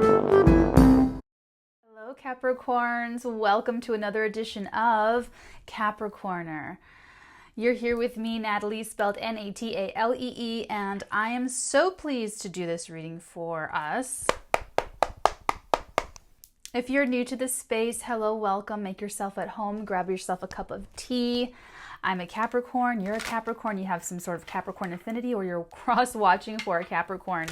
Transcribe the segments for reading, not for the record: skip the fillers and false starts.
Hello Capricorns, welcome to another edition of Capricorner. You're here with me, Natalie, spelled Natalee, and I am so pleased to do this reading for us. If you're new to this space, hello, welcome. Make yourself at home, grab yourself a cup of tea. I'm a Capricorn, you're a Capricorn, you have some sort of Capricorn affinity, or you're cross-watching for a Capricorn.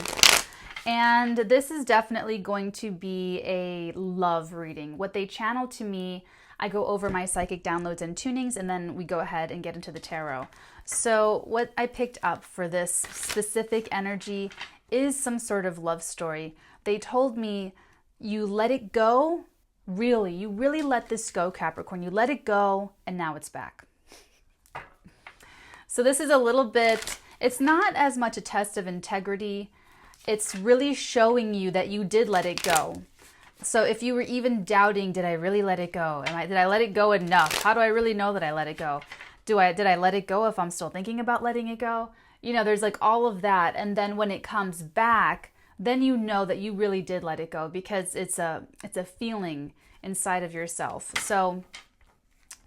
And this is definitely going to be a love reading. What they channel to me, I go over my psychic downloads and tunings, and then we go ahead and get into the tarot. So what I picked up for this specific energy is some sort of love story. They told me, you let it go, really, you really let this go, Capricorn. You let it go, and now it's back. So this is a little bit, it's not as much a test of integrity. It's really showing you that you did let it go. So if you were even doubting, did I really let it go? Did I let it go enough? How do I really know that I let it go? Did I let it go if I'm still thinking about letting it go? You know, there's like all of that. And then when it comes back, then you know that you really did let it go, because it's a feeling inside of yourself. So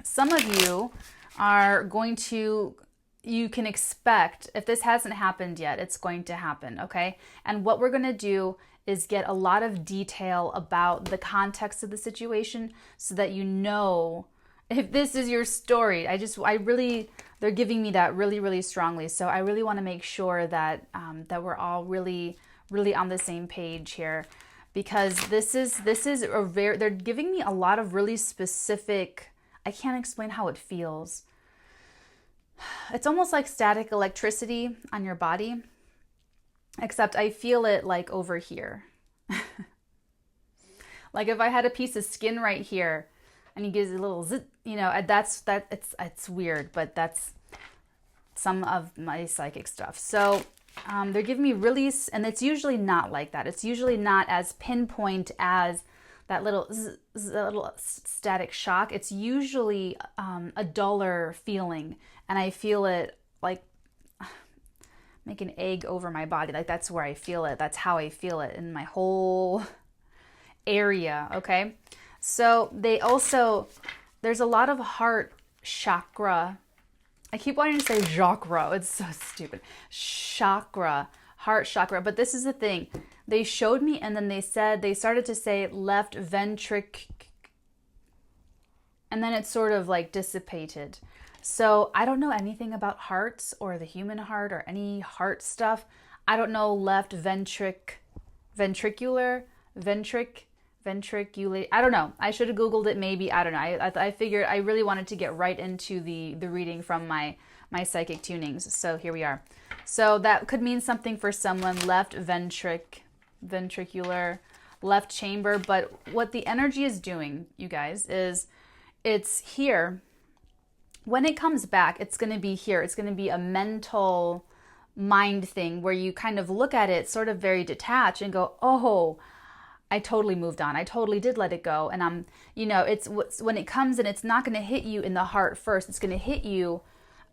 some of you are going to, you can expect, if this hasn't happened yet, it's going to happen, okay? And what we're going to do is get a lot of detail about the context of the situation so that you know if this is your story. They're giving me that really, really strongly. So I really want to make sure that that we're all really, really on the same page here, because this is they're giving me a lot of really specific, I can't explain how it feels. It's almost like static electricity on your body, except I feel it like over here. Like if I had a piece of skin right here and you get a little zit, you know, it's weird, but that's some of my psychic stuff. So they're giving me really, and it's usually not like that. It's usually not as pinpoint as that little static shock. It's usually a duller feeling, and I feel it like make an egg over my body. Like that's where I feel it. That's how I feel it in my whole area, okay? So there's a lot of heart chakra. I keep wanting to say chakra. It's so stupid. Chakra, heart chakra. But this is the thing. They showed me, and then they started to say left ventricle, and then it sort of like dissipated. So I don't know anything about hearts or the human heart or any heart stuff. I don't know left ventricular, ventriculate. I don't know. I should have Googled it maybe. I don't know. I figured I really wanted to get right into the reading from my psychic tunings. So here we are. So that could mean something for someone, left ventricular, left chamber. But what the energy is doing, you guys, is it's here. When it comes back, it's going to be here. It's going to be a mental mind thing where you kind of look at it sort of very detached and go, oh, I totally moved on. I totally did let it go. And it's when it comes in, it's not going to hit you in the heart first. It's going to hit you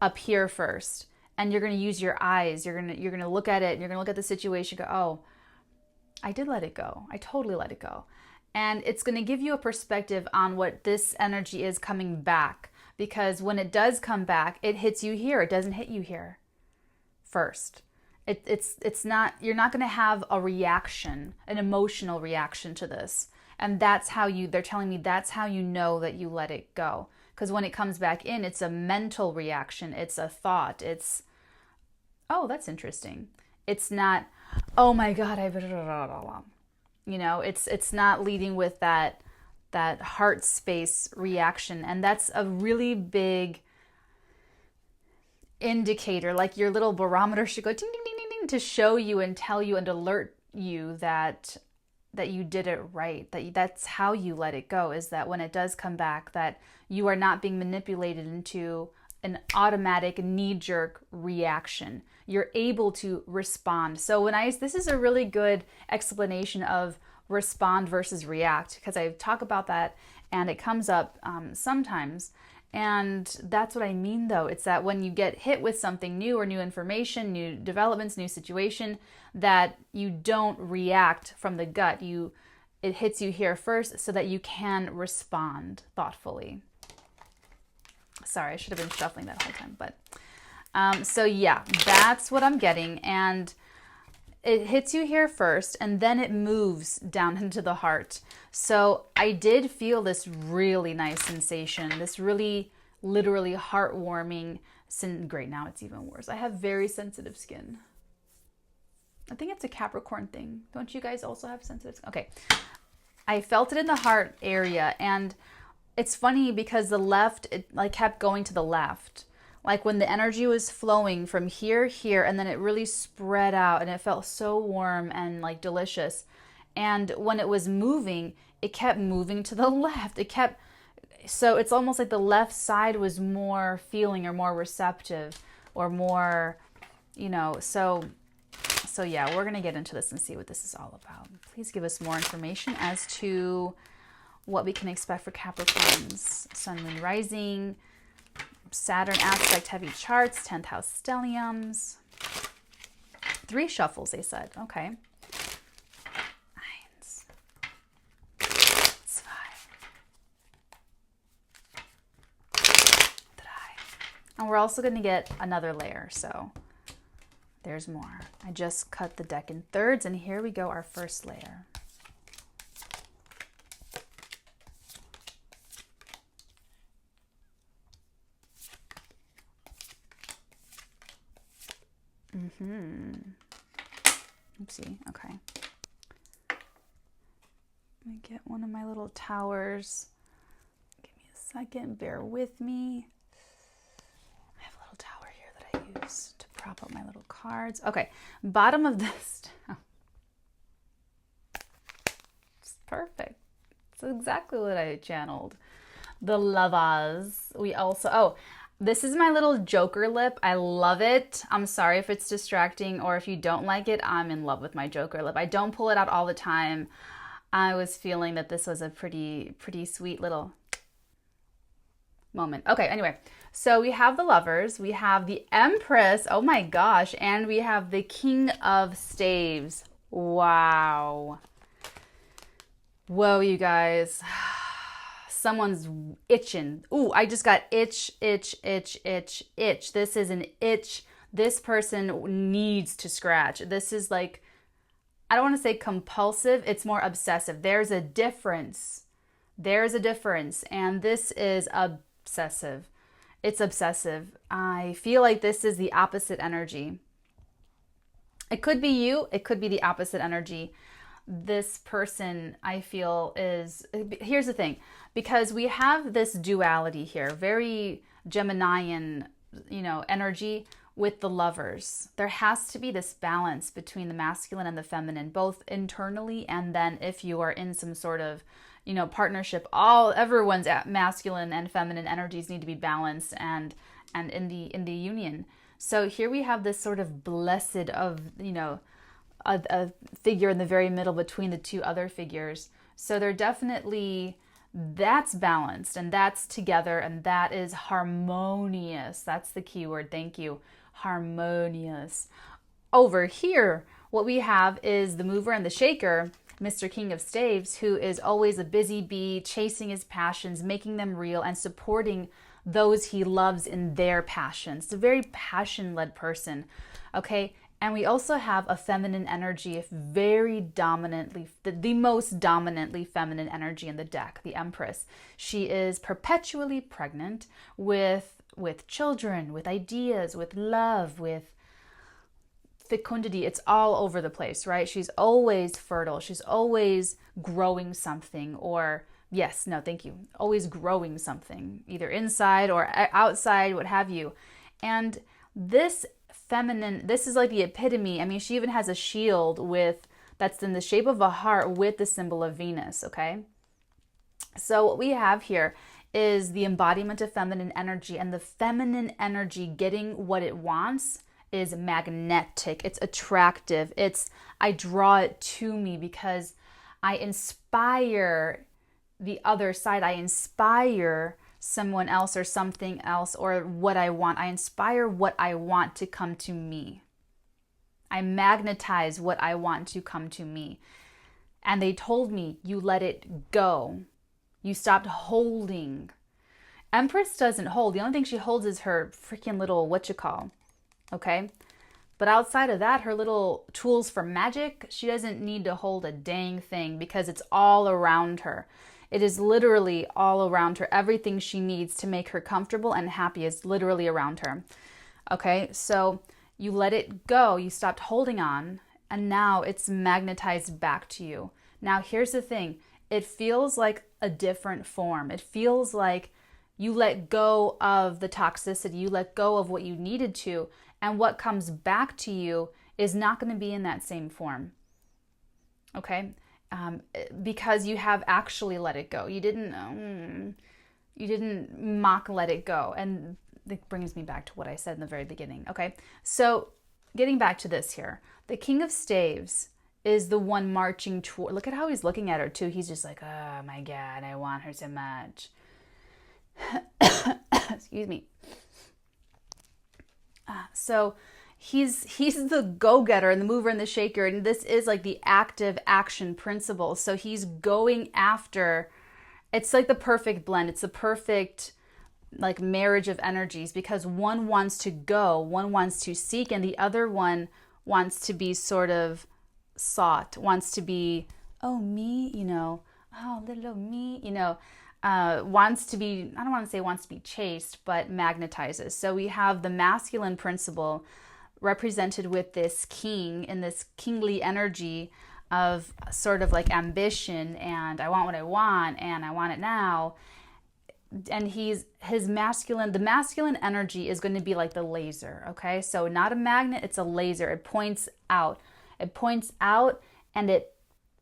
up here first. And you're going to use your eyes. You're going to look at it, and you're going to look at the situation and go, oh, I did let it go. I totally let it go. And it's going to give you a perspective on what this energy is coming back. Because when it does come back, it hits you here. It doesn't hit you here first. It's not, you're not going to have a reaction, an emotional reaction to this. And that's how they're telling me that's how you know that you let it go. Because when it comes back in, it's a mental reaction. It's a thought. It's, oh, that's interesting. It's not, oh my God, it's not leading with that heart space reaction. And that's a really big indicator. Like your little barometer should go ding, ding, ding, ding, ding, to show you and tell you and alert you that you did it right. That's how you let it go, is that when it does come back, that you are not being manipulated into an automatic knee-jerk reaction. You're able to respond. So this is a really good explanation of respond versus react, because I talk about that and it comes up sometimes. And that's what I mean, though. It's that when you get hit with something new or new information, new developments, new situation, that you don't react from the gut. It hits you here first so that you can respond thoughtfully. Sorry, I should have been shuffling that whole time. But so yeah, that's what I'm getting. And it hits you here first, and then it moves down into the heart. So I did feel this really nice sensation, this really literally heartwarming. Great, now it's even worse. I have very sensitive skin. I think it's a Capricorn thing. Don't you guys also have sensitive skin? Okay. I felt it in the heart area, and it's funny because the left, it like kept going to the left. Like when the energy was flowing from here, and then it really spread out, and it felt so warm and like delicious. And when it was moving, it kept moving to the left. So it's almost like the left side was more feeling or more receptive or more, so yeah, we're going to get into this and see what this is all about. Please give us more information as to what we can expect for Capricorns. Sun, Moon, Rising, Saturn aspect, heavy charts, 10th house stelliums. 3 shuffles, they said. Okay. 1, 2, 3. And we're also going to get another layer, so there's more. I just cut the deck in thirds, and here we go, our first layer. Oopsie, okay. Let me get one of my little towers. Give me a second, bear with me. I have a little tower here that I use to prop up my little cards. Okay, bottom of this. It's perfect. It's exactly what I channeled. The Lovers. We also, this is my little Joker lip. I love it. I'm sorry if it's distracting, or if you don't like it, I'm in love with my Joker lip. I don't pull it out all the time. I was feeling that this was a pretty sweet little moment. Okay, anyway, so we have the Lovers, we have the Empress, oh my gosh, and we have the King of Staves. Wow. Whoa, you guys. Someone's itching. Ooh, I just got itch. This is an itch. This person needs to scratch. This is like, I don't want to say compulsive. It's more obsessive. There's a difference. And this is obsessive. It's obsessive. I feel like this is the opposite energy. It could be you. It could be the opposite energy. This person, I feel, is, here's the thing, because we have this duality here, very Geminian, energy with the Lovers. There has to be this balance between the masculine and the feminine, both internally, and then if you are in some sort of, partnership, everyone's masculine and feminine energies need to be balanced and in the union. So here we have this sort of blessed of, a figure in the very middle between the two other figures. So they're definitely, that's balanced and that's together and that is harmonious. That's the key word. Thank you. Harmonious. Over here, what we have is the mover and the shaker, Mr. King of Staves, who is always a busy bee, chasing his passions, making them real, and supporting those he loves in their passions. It's a very passion-led person, okay? And we also have a feminine energy, very dominantly, the most dominantly feminine energy in the deck, the Empress. She is perpetually pregnant with children, with ideas, with love, with fecundity. It's all over the place, right? She's always fertile. She's always growing something, or yes, no, thank you. Always growing something, either inside or outside, what have you. And this feminine, this is like the epitome. I mean, she even has a shield that's in the shape of a heart with the symbol of Venus, okay? So what we have here is the embodiment of feminine energy, and the feminine energy getting what it wants is magnetic. It's attractive. I draw it to me because I inspire the other side. I inspire someone else or something else or what I want. I inspire what I want to come to me. I magnetize what I want to come to me. And they told me, you let it go. You stopped holding. Empress doesn't hold. The only thing she holds is her freaking little whatchamacallit. Okay? But outside of that, her little tools for magic, she doesn't need to hold a dang thing because it's all around her. It is literally all around her. Everything she needs to make her comfortable and happy is literally around her. Okay, so you let it go. You stopped holding on, and now it's magnetized back to you. Now, here's the thing. It feels like a different form. It feels like you let go of the toxicity. You let go of what you needed to, and what comes back to you is not going to be in that same form. Okay? Because you have actually let it go. You didn't mock let it go. And it brings me back to what I said in the very beginning. Okay? So getting back to this here. The King of Staves is the one marching toward. Look at how he's looking at her too. He's just like, oh my God, I want her so much. Excuse me. So he's the go-getter and the mover and the shaker, and this is like the active action principle. So he's going after, it's like the perfect blend. It's the perfect like marriage of energies, because one wants to go, one wants to seek, and the other one wants to be sort of sought, wants to be, oh me, oh little me, wants to be, I don't want to say wants to be chased, but magnetizes. So we have the masculine principle represented with this king in this kingly energy of sort of like ambition and I want what I want and I want it now. And the masculine energy is going to be like the laser, okay? So not a magnet, it's a laser. It points out. It points out and it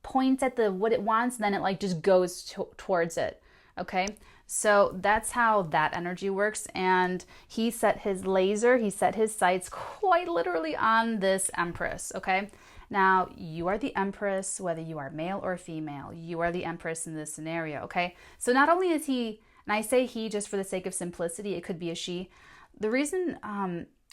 points at what it wants, and then it like just goes towards it. Okay, so that's how that energy works. And he set his sights quite literally on this Empress. Okay, now you are the Empress, whether you are male or female, you are the Empress in this scenario. Okay, so not only is he, and I say he just for the sake of simplicity, it could be a she. The reason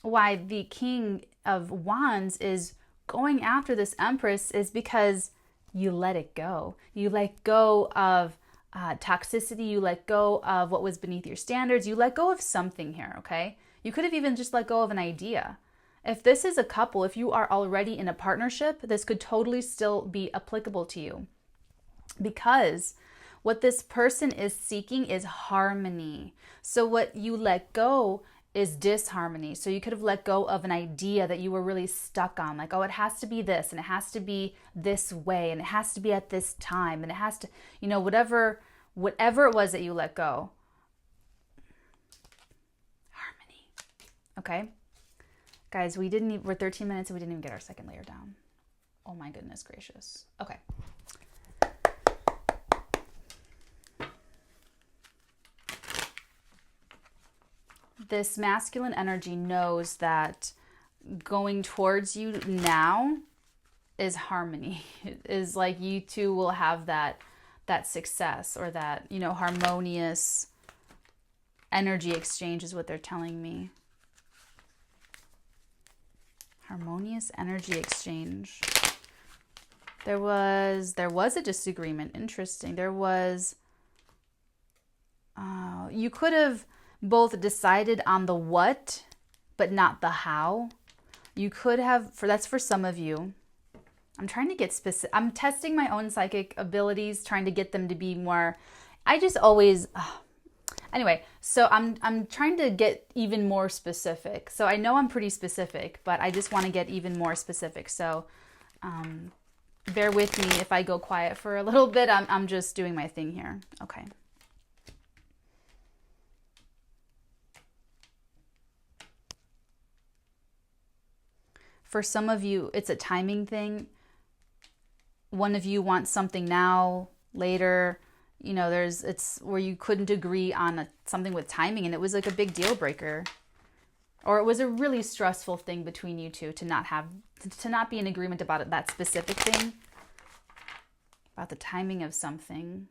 why the King of Wands is going after this Empress is because you let it go. You let go of toxicity, you let go of what was beneath your standards, you let go of something here, okay? You could have even just let go of an idea. If this is a couple, if you are already in a partnership, this could totally still be applicable to you. Because what this person is seeking is harmony. So what you let go is disharmony. So you could have let go of an idea that you were really stuck on, like, oh, it has to be this, and it has to be this way, and it has to be at this time, and it has to, whatever it was that you let go. Harmony. Okay? Guys, we're 13 minutes and we didn't even get our second layer down. Oh my goodness gracious. Okay. This masculine energy knows that going towards you now is harmony. It is like you two will have that success or that, harmonious energy exchange is what they're telling me. Harmonious energy exchange. There was a disagreement. Interesting. There was, you could have both decided on the what, but not the how. You could have, that's for some of you. I'm trying to get specific. I'm testing my own psychic abilities, trying to get them to be more, anyway, so I'm trying to get even more specific. So I know I'm pretty specific, but I just want to get even more specific. So bear with me if I go quiet for a little bit. I'm just doing my thing here. Okay. For some of you, it's a timing thing. One of you wants something now, later. It's where you couldn't agree on something with timing, and it was like a big deal breaker. Or it was a really stressful thing between you two to not be in agreement about it, that specific thing. About the timing of something.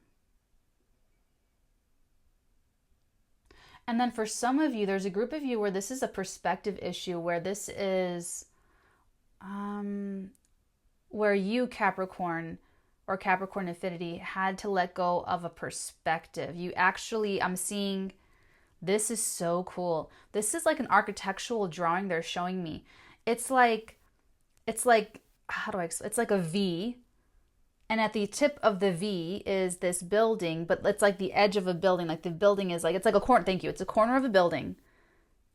And then for some of you, there's a group of you where this is a perspective issue, where this is where you, Capricorn or Capricorn affinity, had to let go of a perspective. You actually, I'm seeing, this is so cool. This is like an architectural drawing they're showing me. It's like, how do I explain? It's like a V. And at the tip of the V is this building, but it's like the edge of a building. Like the building is like, it's like a corner. Thank you. It's a corner of a building.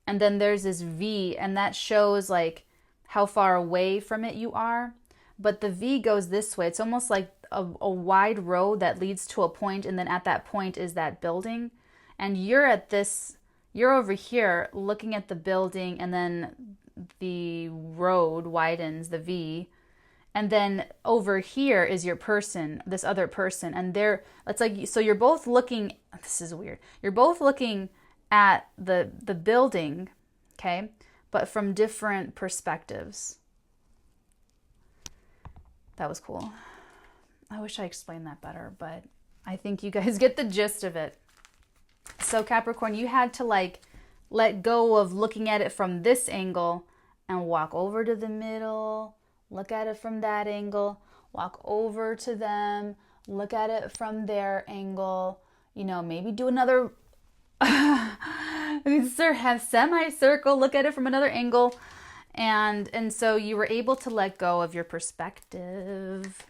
And then there's this V, and that shows like how far away from it you are. But the V goes this way. It's almost like a wide road that leads to a point, and then at that point is that building. And you're over here looking at the building, and then the road widens, the V. And then over here is your person, this other person. And it's like, so you're both looking, this is weird. You're both looking at the building, okay? But from different perspectives. That was cool. I wish I explained that better, but I think you guys get the gist of it. So Capricorn, you had to like let go of looking at it from this angle and walk over to the middle, look at it from that angle, walk over to them, look at it from their angle, you know, maybe do another semicircle, look at it from another angle. And so you were able to let go of your perspective.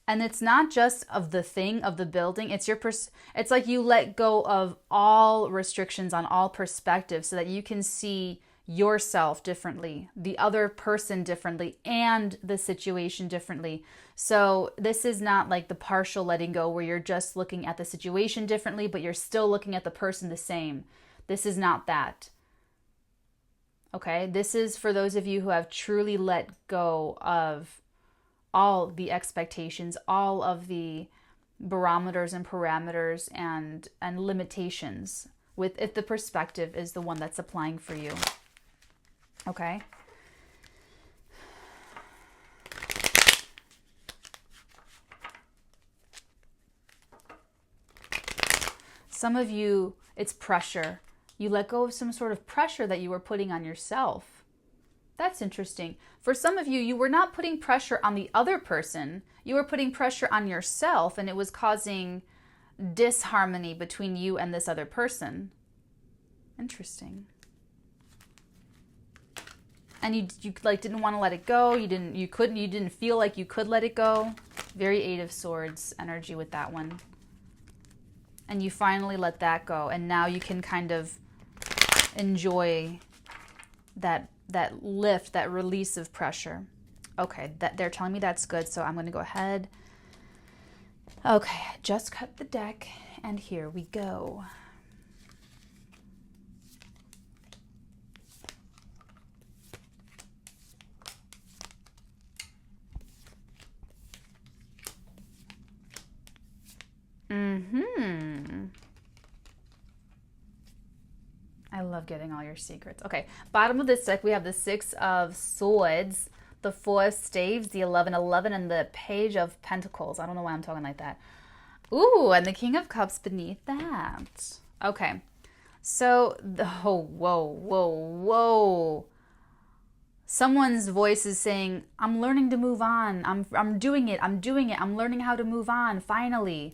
And it's not just of the thing, of the building. It's it's like you let go of all restrictions on all perspectives so that you can see yourself differently, the other person differently, and the situation differently. So this is not like the partial letting go where you're just looking at the situation differently, but you're still looking at the person the same. This is not that. Okay? This is for those of you who have truly let go of all the expectations, all of the barometers and parameters and limitations, with if the perspective is the one that's applying for you. Okay? Some of you, it's pressure. You let go of some sort of pressure that you were putting on yourself. That's interesting. For some of you, you were not putting pressure on the other person. You were putting pressure on yourself, and it was causing disharmony between you and this other person. Interesting. And you like didn't want to let it go. You didn't feel like you could let it go. Very Eight of Swords energy with that one. And you finally let that go, and now you can kind of enjoy that lift, that release of pressure. Okay, they're telling me that's good, so I'm going to go ahead. Okay, just cut the deck, and here we go. I love getting all your secrets. Okay, bottom of this deck, we have the Six of Swords, the Four of Staves, the 11-11, and the Page of Pentacles. I don't know why I'm talking like that. Ooh, and the King of Cups beneath that. Okay, so, whoa. Someone's voice is saying, I'm learning to move on. I'm doing it. I'm learning how to move on, finally.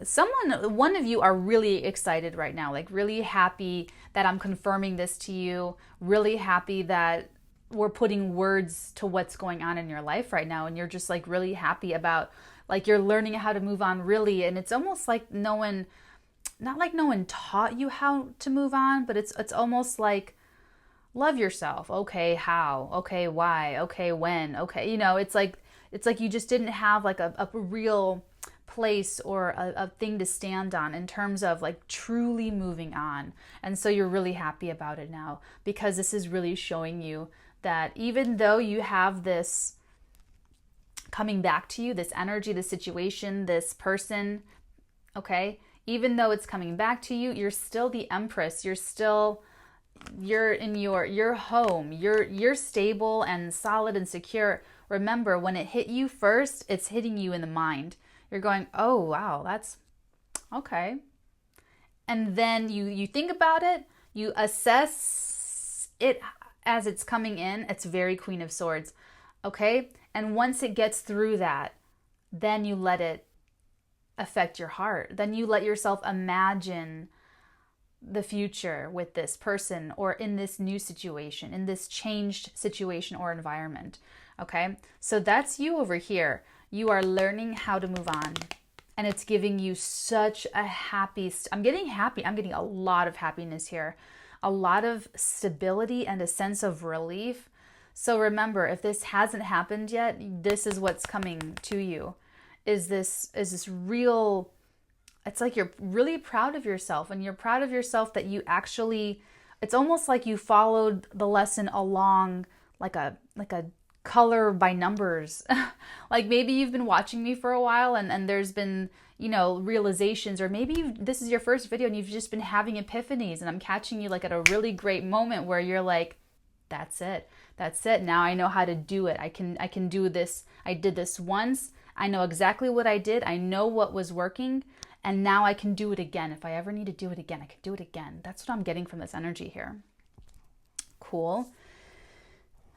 One of you are really excited right now, like really happy that I'm confirming this to you, really happy that we're putting words to what's going on in your life right now, and you're just like really happy about, like, you're learning how to move on, really. And it's almost like not like no one taught you how to move on, but it's almost like, love yourself. Okay, how? Okay, why? Okay, when? Okay, you know, it's like you just didn't have like a real place or a thing to stand on in terms of like truly moving on. And so you're really happy about it now, because this is really showing you that even though you have this coming back to you, this energy, this situation, this person, okay, even though it's coming back to you, you're still the Empress. You're in your home. You're stable and solid and secure. Remember, when it hit you first, it's hitting you in the mind. You're going, oh, wow, Okay. And then you think about it, you assess it as it's coming in. It's very Queen of Swords. Okay? And once it gets through that, then you let it affect your heart. Then you let yourself imagine the future with this person, or in this new situation, in this changed situation or environment. Okay? So that's you over here. You are learning how to move on. And it's giving you such a happy, I'm getting a lot of happiness here. A lot of stability and a sense of relief. So remember, if this hasn't happened yet, this is what's coming to you. Is this real, it's like you're really proud of yourself, and you're proud of yourself that you actually, it's almost like you followed the lesson along like a color by numbers. Like maybe you've been watching me for a while, and there's been, realizations, or maybe this is your first video and you've just been having epiphanies, and I'm catching you like at a really great moment where you're like, that's it. Now I know how to do it. I can do this. I did this once. I know exactly what I did. I know what was working, and now I can do it again. If I ever need to do it again, I can do it again. That's what I'm getting from this energy here. Cool.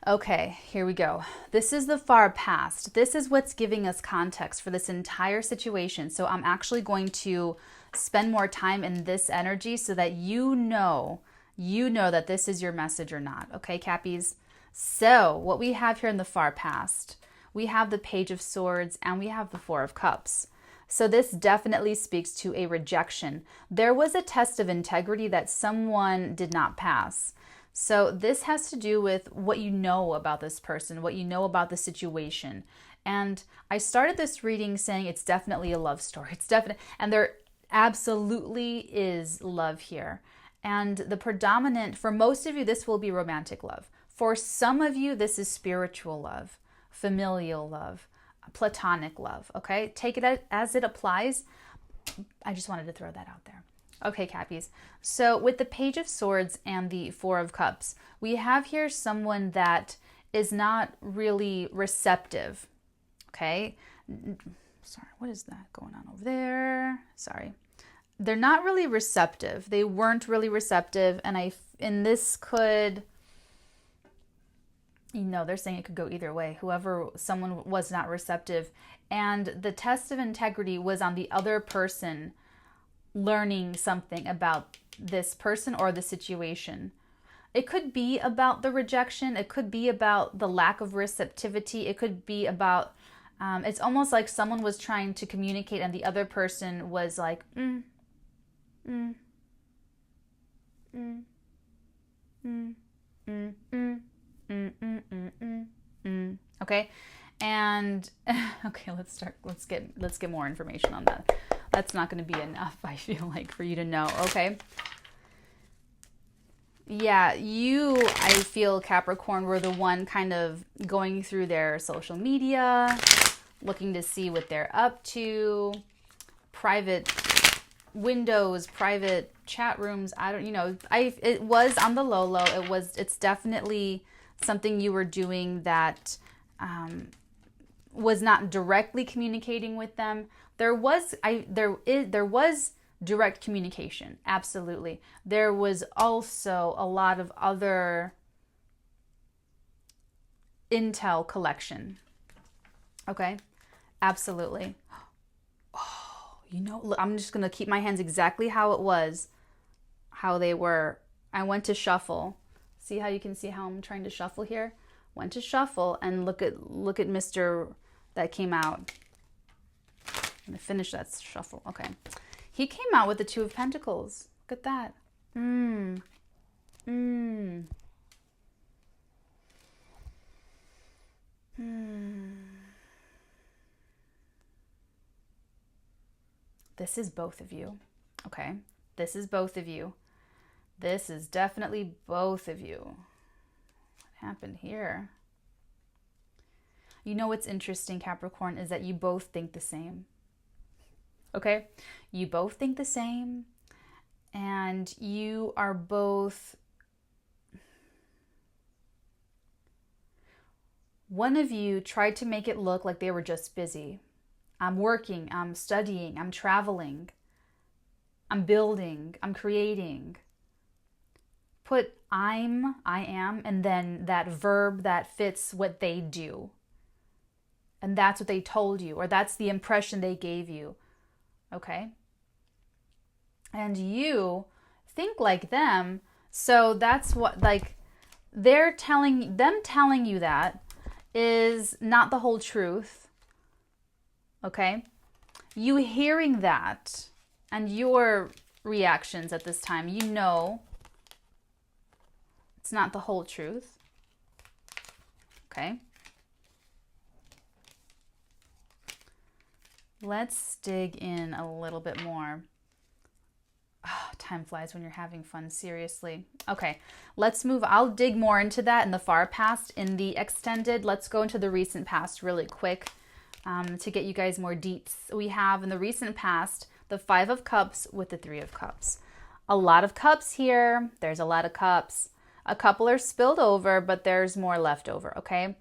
Okay, here we go. This is the far past. This is what's giving us context for this entire situation. So I'm actually going to spend more time in this energy so that you know that this is your message or not. Okay, Cappies? So what we have here in the far past, we have the Page of Swords and we have the Four of Cups. So this definitely speaks to a rejection. There was a test of integrity that someone did not pass. So this has to do with what you know about this person, what you know about the situation. And I started this reading saying it's definitely a love story. It's definite, and there absolutely is love here. And the predominant, for most of you, this will be romantic love. For some of you, this is spiritual love, familial love, platonic love, okay? Take it as it applies. I just wanted to throw that out there. Okay, Cappies. So with the Page of Swords and the Four of Cups, we have here someone that is not really receptive, okay? Sorry, what is that going on over there? Sorry. They're not really receptive. They weren't really receptive, and this could, they're saying it could go either way. Someone was not receptive, and the test of integrity was on the other person learning something about this person or the situation. It could be about the rejection. It could be about the lack of receptivity. It could be about, it's almost like someone was trying to communicate and the other person was like, okay. And okay, let's get more information on that. That's not going to be enough, I feel like, for you to know. Okay. Yeah, I feel, Capricorn, were the one kind of going through their social media, looking to see what they're up to, private windows, private chat rooms. It was on the low. It's definitely something you were doing that was not directly communicating with them. There was direct communication, absolutely. There was also a lot of other intel collection. Okay, absolutely. Oh, look, I'm just gonna keep my hands exactly how it was, how they were. I went to shuffle. See how you can see how I'm trying to shuffle here? Went to shuffle, and look at Mr. that came out. I'm gonna finish that shuffle. Okay. He came out with the Two of Pentacles. Look at that. This is both of you. Okay. This is both of you. This is definitely both of you. What happened here? What's interesting, Capricorn, is that you both think the same. Okay? You both think the same, and you are both, one of you tried to make it look like they were just busy. I'm working, I'm studying, I'm traveling. I'm building, I'm creating. Put I am, and then that verb that fits what they do. And that's what they told you, or that's the impression they gave you. Okay? And you think like them, so that's what, like, them telling you that is not the whole truth. Okay? You hearing that and your reactions at this time, you know it's not the whole truth. Okay? Let's dig in a little bit more. Oh, time flies when you're having fun, seriously. Okay, let's move. I'll dig more into that in the far past. In the extended, let's go into the recent past really quick to get you guys more deets. We have in the recent past the 5 of Cups with the 3 of Cups. A lot of cups here. There's a lot of cups. A couple are spilled over, but there's more left over, okay?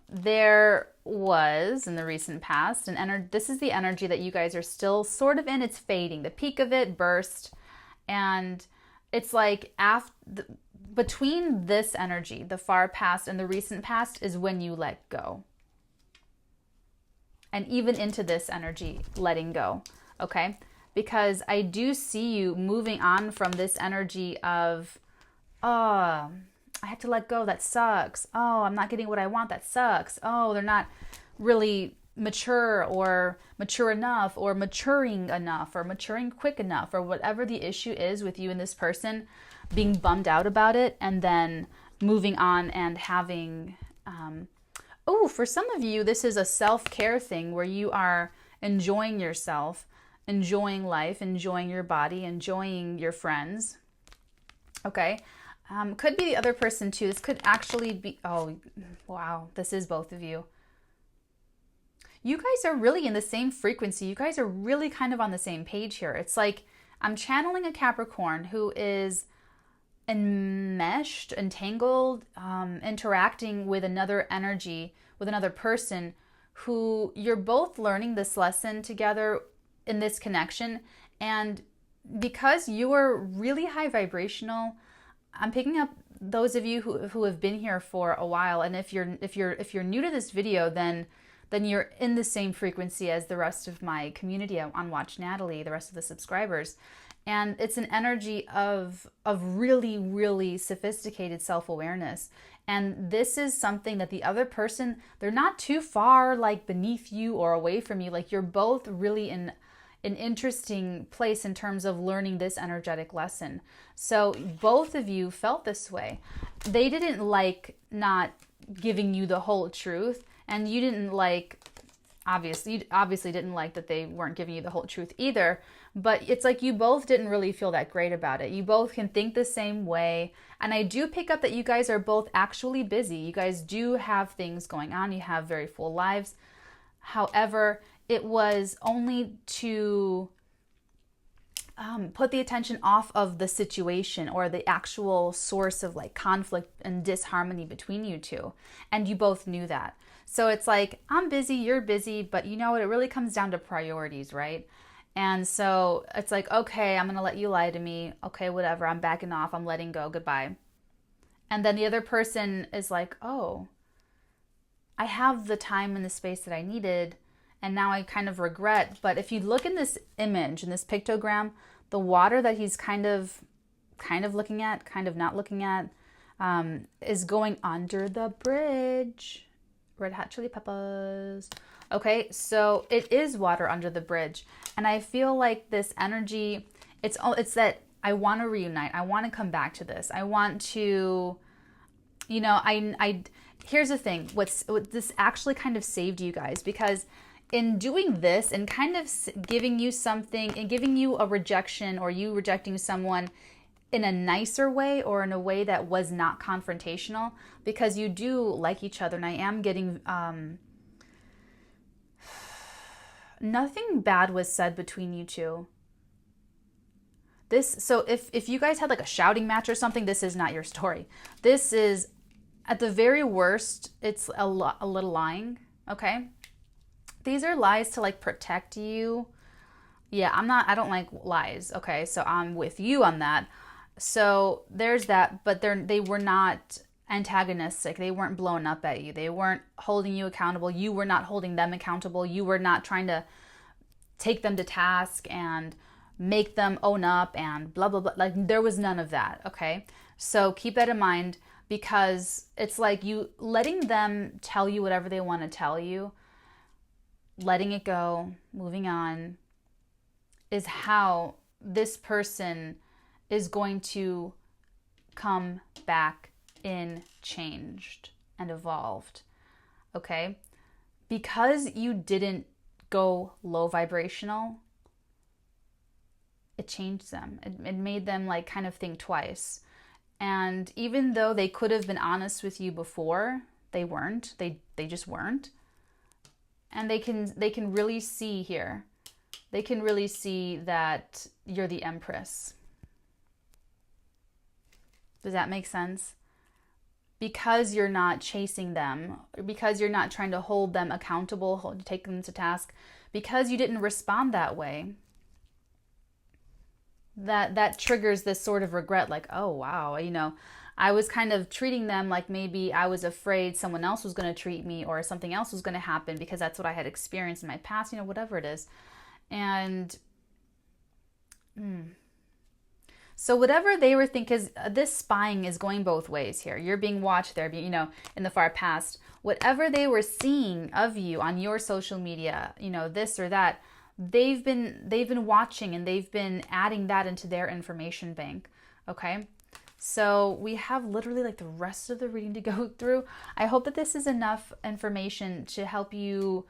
There was, in the recent past, this is the energy that you guys are still sort of in. It's fading. The peak of it burst. And it's like between this energy, the far past and the recent past, is when you let go. And even into this energy, letting go, okay? Because I do see you moving on from this energy of, oh, I have to let go, that sucks. Oh, I'm not getting what I want, that sucks. Oh, they're not really mature or mature enough or maturing enough or maturing quick enough, or whatever the issue is with you and this person, being bummed out about it and then moving on and having, for some of you, this is a self-care thing where you are enjoying yourself, enjoying life, enjoying your body, enjoying your friends, okay? Could be the other person too. This could actually be, oh, wow, this is both of you. You guys are really in the same frequency. You guys are really kind of on the same page here. It's like I'm channeling a Capricorn who is enmeshed, entangled, interacting with another energy, with another person who you're both learning this lesson together in this connection. And because you are really high vibrational, I'm picking up those of you who have been here for a while, and if you're new to this video, then you're in the same frequency as the rest of my community on Watch Natalie, the rest of the subscribers. And it's an energy of really, really sophisticated self-awareness. And this is something that the other person, they're not too far like beneath you or away from you. Like you're both really in an interesting place in terms of learning this energetic lesson. So both of you felt this way. They didn't like not giving you the whole truth, and you didn't like, you obviously didn't like that they weren't giving you the whole truth either, but it's like you both didn't really feel that great about it. You both can think the same way, and I do pick up that you guys are both actually busy. You guys do have things going on. You have very full lives. However, it was only to put the attention off of the situation or the actual source of like conflict and disharmony between you two. And you both knew that. So it's like, I'm busy, you're busy, but you know what? It really comes down to priorities, right? And so it's like, okay, I'm going to let you lie to me. Okay, whatever. I'm backing off. I'm letting go. Goodbye. And then the other person is like, oh, I have the time and the space that I needed, and now I kind of regret. But if you look in this image, in this pictogram, the water that he's kind of looking at, kind of not looking at, is going under the bridge. Red Hot Chili Peppers. Okay, so it is water under the bridge. And I feel like this energy, it's that I want to reunite. I want to come back to this. I want to, you know, here's the thing. What this actually kind of saved you guys, because in doing this and kind of giving you something and giving you a rejection, or you rejecting someone in a nicer way or in a way that was not confrontational, because you do like each other, and I am getting nothing bad was said between you two. So if you guys had like a shouting match or something, this is not your story. This is, at the very worst, it's a little lying, okay? These are lies to like protect you, Yeah, I don't like lies. Okay, so I'm with you on that. So there's that, but they were not antagonistic. They weren't blowing up at you. They weren't holding you accountable. You were not holding them accountable. You were not trying to take them to task and make them own up and blah, blah, blah. Like there was none of that. Okay. So keep that in mind, because it's like you letting them tell you whatever they want to tell you, letting it go, moving on, is how this person is going to come back in changed and evolved. Okay? Because you didn't go low vibrational, it changed them. It made them like kind of think twice. And even though they could have been honest with you before, they weren't. They just weren't. And they can really see here. They can really see that you're the Empress. Does that make sense? Because you're not chasing them, because you're not trying to hold them accountable, take them to task, because you didn't respond that way, that triggers this sort of regret, like, oh wow, I was kind of treating them like maybe I was afraid someone else was going to treat me or something else was going to happen because that's what I had experienced in my past, whatever it is. And so whatever they were thinking, because this spying is going both ways here. You're being watched there, in the far past. Whatever they were seeing of you on your social media, this or that, they've been watching and they've been adding that into their information bank. Okay. So we have literally like the rest of the reading to go through. I hope that this is enough information to help you,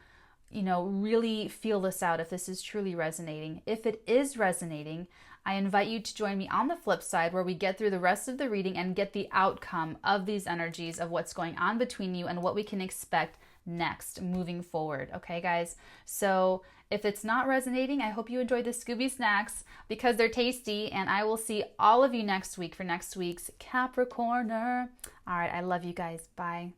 really feel this out if this is truly resonating. If it is resonating, I invite you to join me on the flip side where we get through the rest of the reading and get the outcome of these energies, of what's going on between you and what we can expect next moving forward. Okay, guys? So if it's not resonating, I hope you enjoyed the Scooby Snacks because they're tasty, and I will see all of you next week for next week's Capricorner. All right, I love you guys. Bye.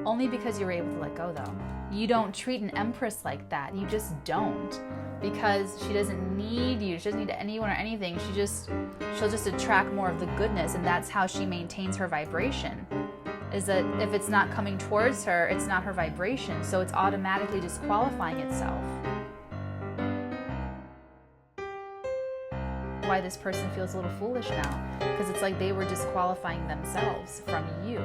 Only because you were able to let go, though. You don't treat an Empress like that. You just don't. Because she doesn't need you. She doesn't need anyone or anything. She'll just attract more of the goodness, and that's how she maintains her vibration. Is that if it's not coming towards her, it's not her vibration. So it's automatically disqualifying itself. Why this person feels a little foolish now. Because it's like they were disqualifying themselves from you.